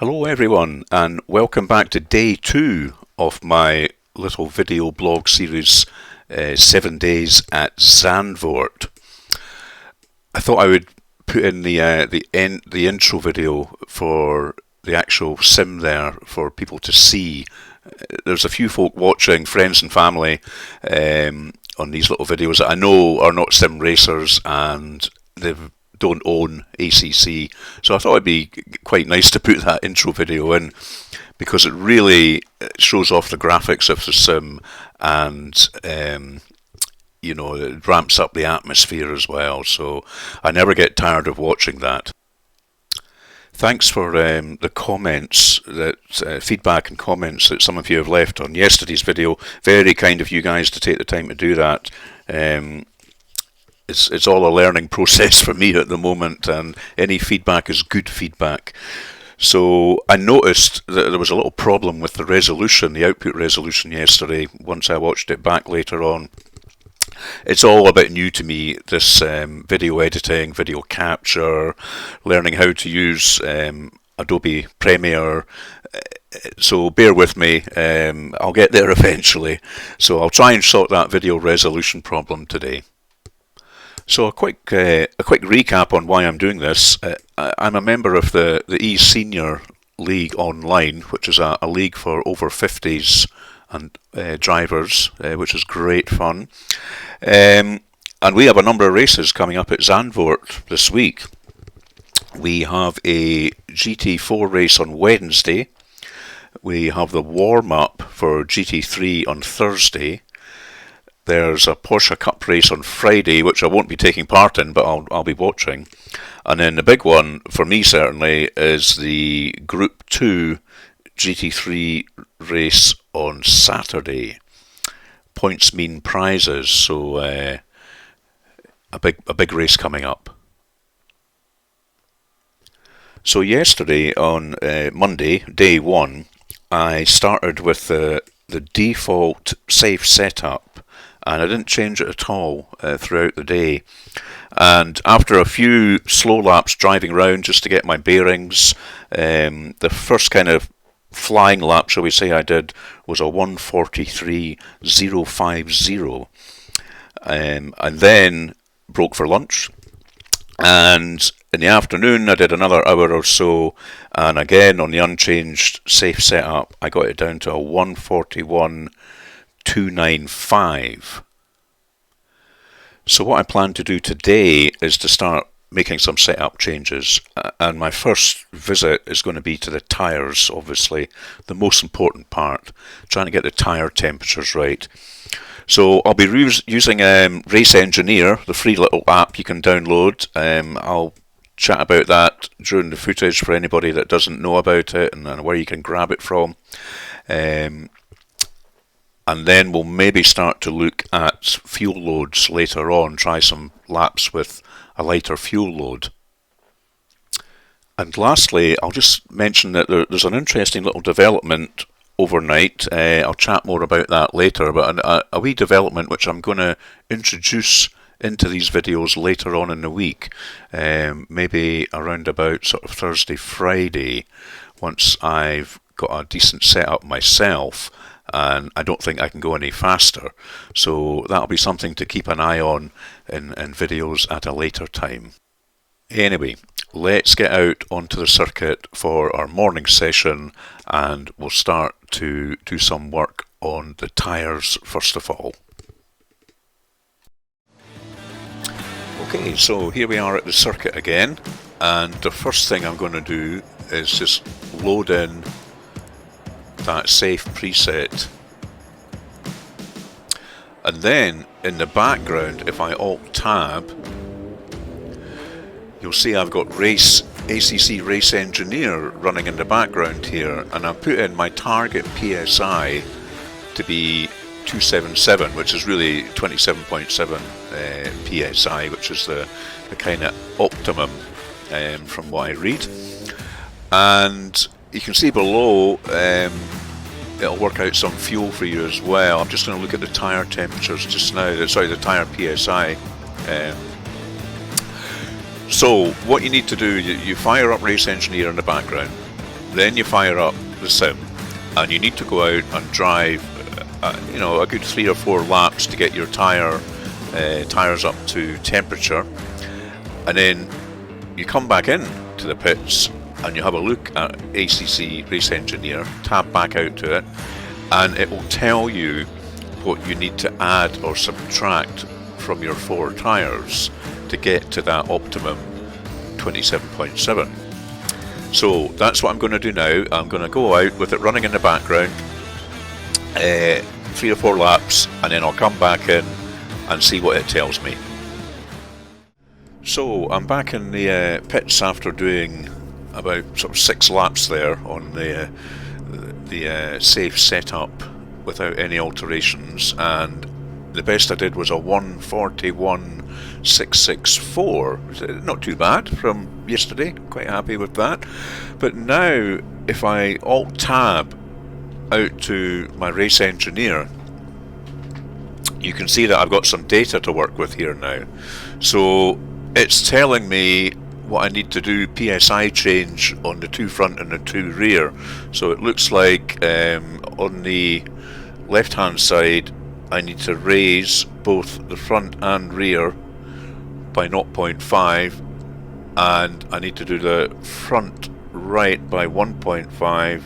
Hello everyone, and welcome back to day 2 of my little video blog series, 7 Days at Zandvoort. I thought I would put in the intro video for the actual sim there for people to see. There's a few folk watching, friends and family, on these little videos that I know are not sim racers and they don't own ACC, so I thought it'd be quite nice to put that intro video in because it really shows off the graphics of the sim and it ramps up the atmosphere as well, so I never get tired of watching that. Thanks for the comments, feedback and comments that some of you have left on yesterday's video. Very kind of you guys to take the time to do that. It's all a learning process for me at the moment, and any feedback is good feedback. So I noticed that there was a little problem with the resolution, the output resolution yesterday, once I watched it back later on. It's all a bit new to me, this video editing, video capture, learning how to use Adobe Premiere, so bear with me, I'll get there eventually. So I'll try and sort that video resolution problem today. So a quick recap on why I'm doing this. I'm a member of the eSENIOR League online, which is a league for over 50s and drivers, which is great fun. And we have a number of races coming up at Zandvoort this week. We have a GT4 race on Wednesday. We have the warm-up for GT3 on Thursday. There's a Porsche Cup race on Friday, which I won't be taking part in, but I'll be watching. And then the big one, for me certainly, is the Group 2 GT3 race on Saturday. Points mean prizes, so a big race coming up. So yesterday, on Monday, day 1, I started with the default safe setup, and I didn't change it at all throughout the day. And after a few slow laps driving around just to get my bearings, the first kind of flying lap, shall we say, I did was a 1:43.050, and then broke for lunch. And in the afternoon I did another hour or so, and again on the unchanged safe setup I got it down to a 1:41.295. So what I plan to do today is to start making some setup changes, and my first visit is going to be to the tyres, obviously the most important part, trying to get the tyre temperatures right. So I'll be using Race Engineer, the free little app you can download. I'll chat about that during the footage for anybody that doesn't know about it and where you can grab it from. And then we'll maybe start to look at fuel loads later on, try some laps with a lighter fuel load. And lastly, I'll just mention that there's an interesting little development overnight. I'll chat more about that later, but a wee development which I'm going to introduce into these videos later on in the week, maybe around about sort of Thursday, Friday, once I've got a decent setup myself and I don't think I can go any faster. So that'll be something to keep an eye on in videos at a later time. Anyway, let's get out onto the circuit for our morning session, and we'll start to do some work on the tyres first of all. Okay, so here we are at the circuit again, and the first thing I'm going to do is just load in that safe preset, and then in the background, if I alt tab, you'll see I've got ACC Race Engineer running in the background here, and I've put in my target PSI to be 277, which is really 27.7 PSI, which is the kind of optimum from what I read. And you can see below, it'll work out some fuel for you as well. I'm just going to look at the tyre temperatures just now, sorry, the tyre PSI. So what you need to do, you fire up Race Engineer in the background, Then you fire up the sim, and you need to go out and drive, you know, a good 3 or 4 laps to get your tyres up to temperature, and then you come back in to the pits and you have a look at ACC Race Engineer, tab back out to it, and it will tell you what you need to add or subtract from your 4 tyres to get to that optimum 27.7. So that's what I'm going to do now. I'm going to go out with it running in the background, 3 or 4 laps, and then I'll come back in and see what it tells me. So I'm back in the pits after doing about sort of 6 laps there on the safe setup without any alterations, and the best I did was a 1:41.664. Not too bad from yesterday, quite happy with that. But now if I alt tab out to my race engineer, you can see that I've got some data to work with here now. So it's telling me what I need to do, PSI change on the 2 front and the 2 rear. So it looks like on the left hand side I need to raise both the front and rear by 0.5, and I need to do the front right by 1.5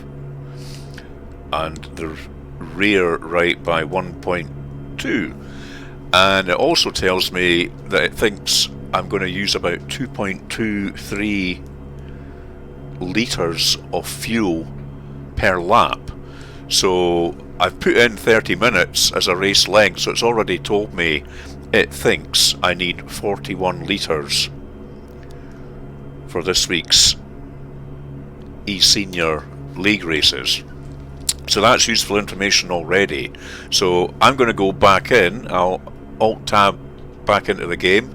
and the rear right by 1.2. And it also tells me that it thinks I'm going to use about 2.23 litres of fuel per lap. So I've put in 30 minutes as a race length, so it's already told me it thinks I need 41 litres for this week's eSenior League races. So that's useful information already. So I'm going to go back in, I'll alt tab back into the game.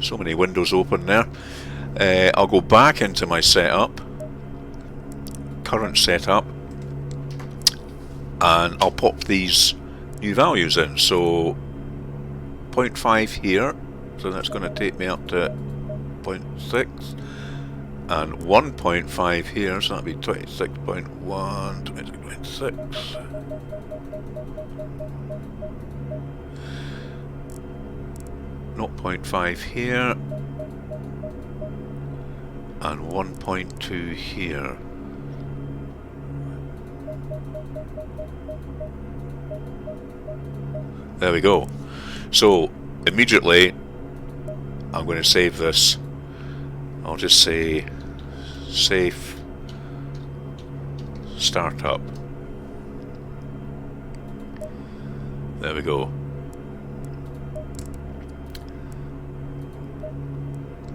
So many windows open there. I'll go back into my setup, current setup, and I'll pop these new values in. So 0.5 here, so that's going to take me up to 0.6, and 1.5 here, so that'll be 26.1, 26.6. 0.5 here and 1.2 here. There we go. So immediately I'm going to save this. I'll just say safe startup. There we go.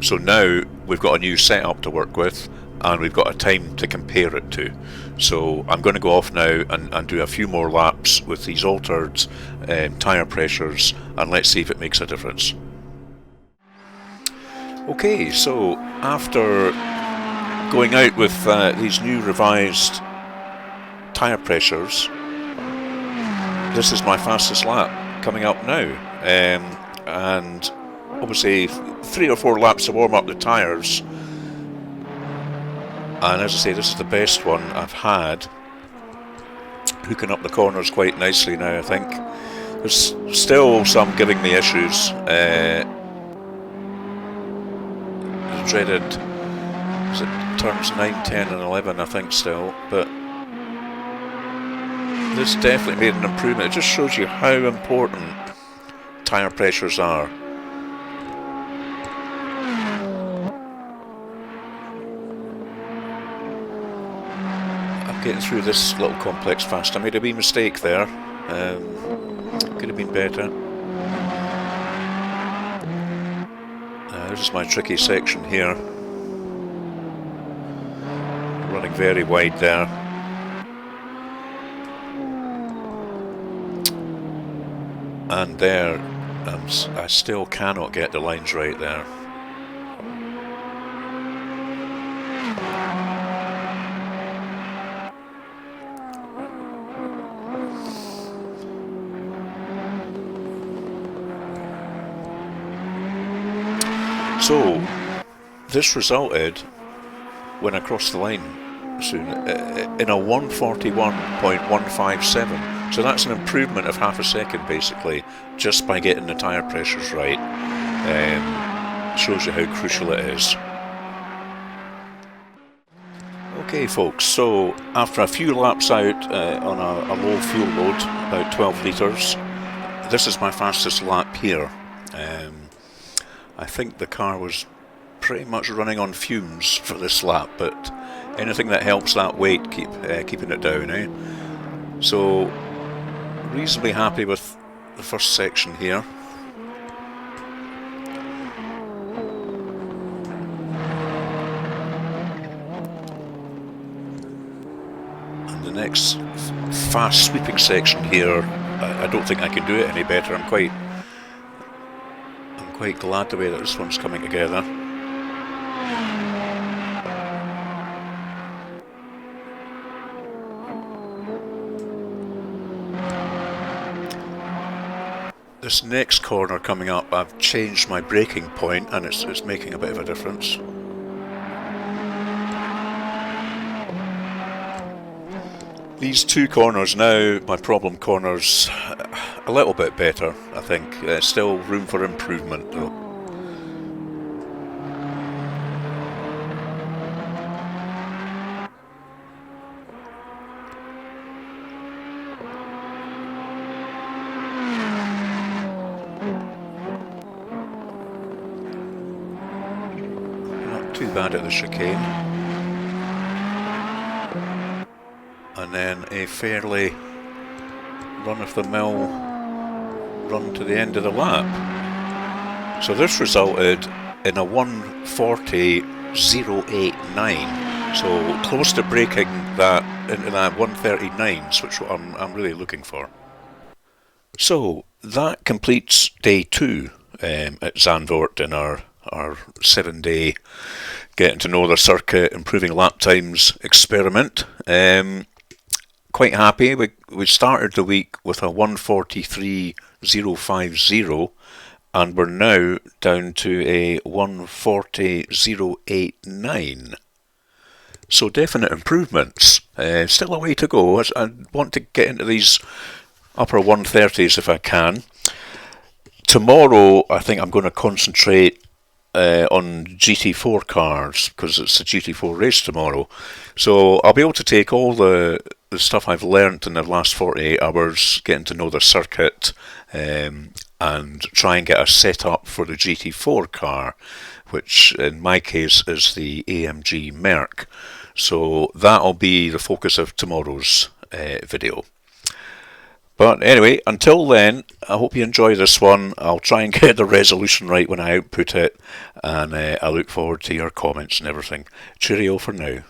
So now we've got a new setup to work with, and we've got a time to compare it to. So I'm going to go off now and do a few more laps with these altered tyre pressures, and let's see if it makes a difference. Okay, so after going out with these new revised tyre pressures, this is my fastest lap coming up now, and obviously 3 or 4 laps to warm up the tyres, and as I say, this is the best one I've had, hooking up the corners quite nicely now. I think there's still some giving me issues, the dreaded, is it turns 9, 10 and 11 I think still, but this definitely made an improvement. It just shows you how important tyre pressures are. Getting through this little complex fast. I made a wee mistake there. Could have been better. This is my tricky section here. Running very wide there. And there, I still cannot get the lines right there. So this resulted, when I crossed the line soon, in a 141.157. So that's an improvement of half a second, basically, just by getting the tyre pressures right. Shows you how crucial it is. Okay folks, so after a few laps out on a low fuel load, about 12 litres, this is my fastest lap here. I think the car was pretty much running on fumes for this lap, but anything that helps that weight keeping it down, eh? So reasonably happy with the first section here. And the next fast sweeping section here, I don't think I can do it any better. I'm quite glad the way that this one's coming together. This next corner coming up, I've changed my braking point and it's making a bit of a difference. These two corners now, my problem corners, a little bit better, I think. Still room for improvement though. Not too bad at the chicane. And then a fairly run-of-the-mill run to the end of the lap. So this resulted in a 140.089. So close to breaking that into that 139s, which I'm really looking for. So that completes day 2 at Zandvoort in our 7-day getting to know the circuit, improving lap times experiment. Quite happy. We started the week with a 143.050 and we're now down to a 140.089. So definite improvements. Still a way to go. I want to get into these upper 130s if I can. Tomorrow I think I'm going to concentrate on GT4 cars because it's a GT4 race tomorrow. So I'll be able to take all the stuff I've learnt in the last 48 hours, getting to know the circuit, and try and get a setup for the GT4 car, which in my case is the AMG Merc. So that'll be the focus of tomorrow's video. But anyway, until then, I hope you enjoy this one. I'll try and get the resolution right when I output it, and I look forward to your comments and everything. Cheerio for now.